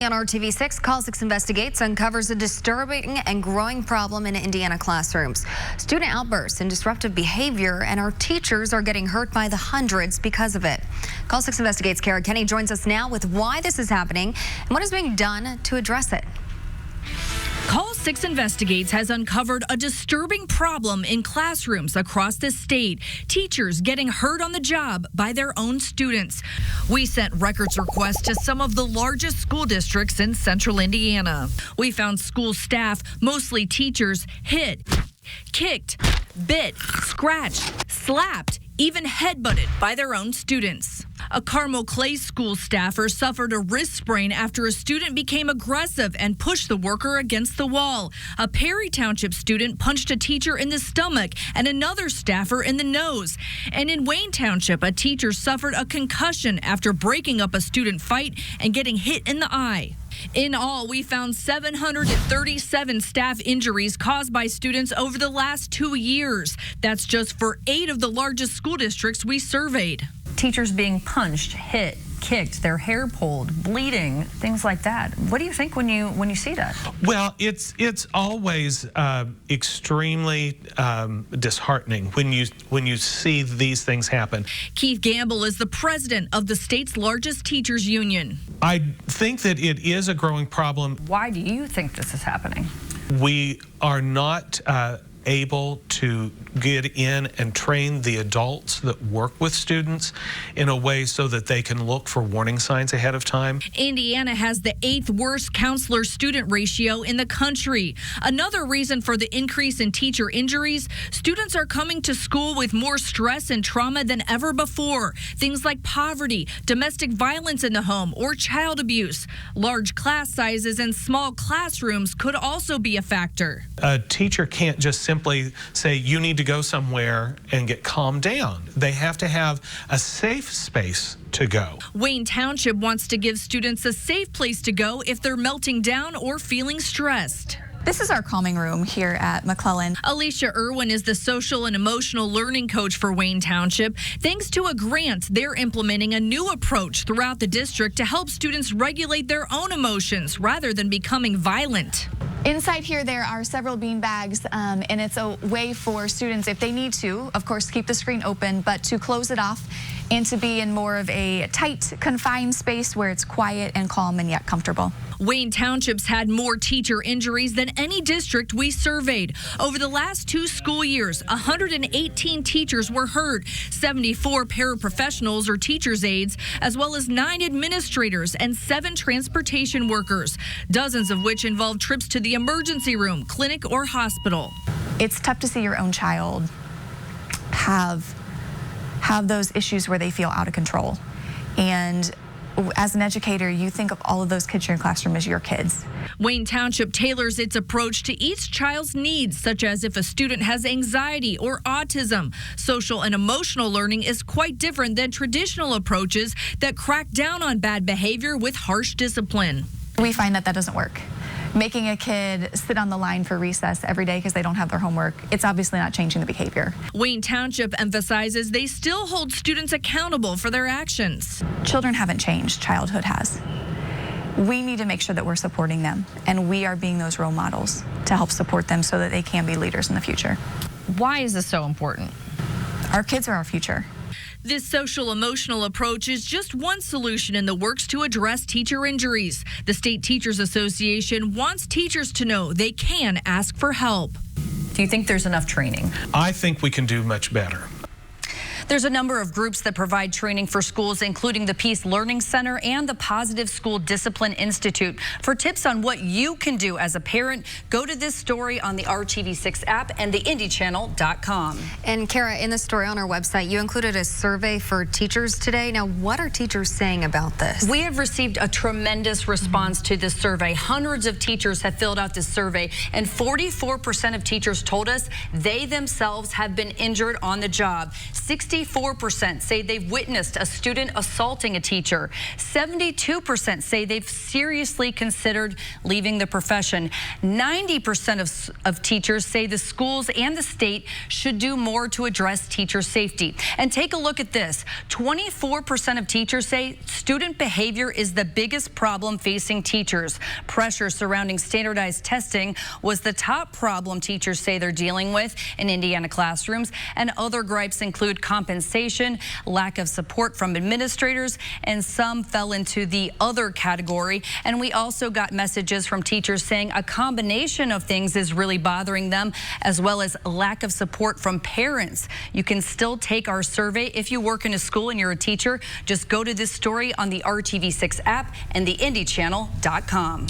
On RTV6, Call 6 Investigates uncovers a disturbing and growing problem in Indiana classrooms. Student outbursts and disruptive behavior, and our teachers are getting hurt by the hundreds because of it. Call 6 Investigates' Kara Kenny joins us now with why this is happening and what is being done to address it. Call 6 Investigates has uncovered a disturbing problem in classrooms across the state. Teachers getting hurt on the job by their own students. We sent records requests to some of the largest school districts in central Indiana. We found school staff, mostly teachers, hit, kicked, bit, scratched, slapped, even headbutted by their own students. A Carmel Clay school staffer suffered a wrist sprain after a student became aggressive and pushed the worker against the wall. A Perry Township student punched a teacher in the stomach and another staffer in the nose. And in Wayne Township, a teacher suffered a concussion after breaking up a student fight and getting hit in the eye. In all, we found 737 staff injuries caused by students over the last 2 years. That's just for 8 of the largest school districts we surveyed. Teachers being punched, hit, kicked, their hair pulled, bleeding, things like that. What do you think when you see that? Well, it's always extremely disheartening when you see these things happen. Keith Gamble is the president of the state's largest teachers union. I think that it is a growing problem. Why do you think this is happening? We are not able to get in and train the adults that work with students in a way so that they can look for warning signs ahead of time. Indiana has the 8th worst counselor-student ratio in the country. Another reason for the increase in teacher injuries, students are coming to school with more stress and trauma than ever before. Things like poverty, domestic violence in the home, or child abuse. Large class sizes and small classrooms could also be a factor. A teacher can't just simply say, you need to go somewhere and get calmed down. They have to have a safe space to go. Wayne Township wants to give students a safe place to go if they're melting down or feeling stressed. This is our calming room here at McClellan. Alicia Irwin is the social and emotional learning coach for Wayne Township. Thanks to a grant, they're implementing a new approach throughout the district to help students regulate their own emotions rather than becoming violent. Inside here, there are several bean bags, and it's a way for students, if they need to, of course, keep the screen open, but to close it off and to be in more of a tight, confined space where it's quiet and calm and yet comfortable. Wayne Township's had more teacher injuries than any district we surveyed. Over the last 2 school years, 118 teachers were hurt, 74 paraprofessionals or teachers' aides, as well as 9 administrators and 7 transportation workers, dozens of which involved trips to the emergency room, clinic, or hospital. It's tough to see your own child have those issues where they feel out of control. And as an educator, you think of all of those kids in your classroom as your kids. Wayne Township tailors its approach to each child's needs, such as if a student has anxiety or autism. Social and emotional learning is quite different than traditional approaches that crack down on bad behavior with harsh discipline. We find that doesn't work. Making a kid sit on the line for recess every day because they don't have their homework, it's obviously not changing the behavior. Wayne Township emphasizes they still hold students accountable for their actions. Children haven't changed, childhood has. We need to make sure that we're supporting them, and we are being those role models to help support them so that they can be leaders in the future. Why is this so important? Our kids are our future. This social-emotional approach is just one solution in the works to address teacher injuries. The State Teachers Association wants teachers to know they can ask for help. Do you think there's enough training? I think we can do much better. There's a number of groups that provide training for schools, including the Peace Learning Center and the Positive School Discipline Institute. For tips on what you can do as a parent, go to this story on the RTV6 app and the IndyChannel.com. And Kara, in the story on our website, you included a survey for teachers today. Now, what are teachers saying about this? We have received a tremendous response to this survey. Hundreds of teachers have filled out this survey, and 44% of teachers told us they themselves have been injured on the job. 60 64% say they've witnessed a student assaulting a teacher. 72% say they've seriously considered leaving the profession. 90% of teachers say the schools and the state should do more to address teacher safety. And take a look at this. 24% of teachers say student behavior is the biggest problem facing teachers. Pressure surrounding standardized testing was the top problem teachers say they're dealing with in Indiana classrooms, and other gripes include compensation, lack of support from administrators, and some fell into the other category. And we also got messages from teachers saying a combination of things is really bothering them, as well as lack of support from parents. You can still take our survey if you work in a school and you're a teacher. Just go to this story on the RTV6 app and the IndyChannel.com.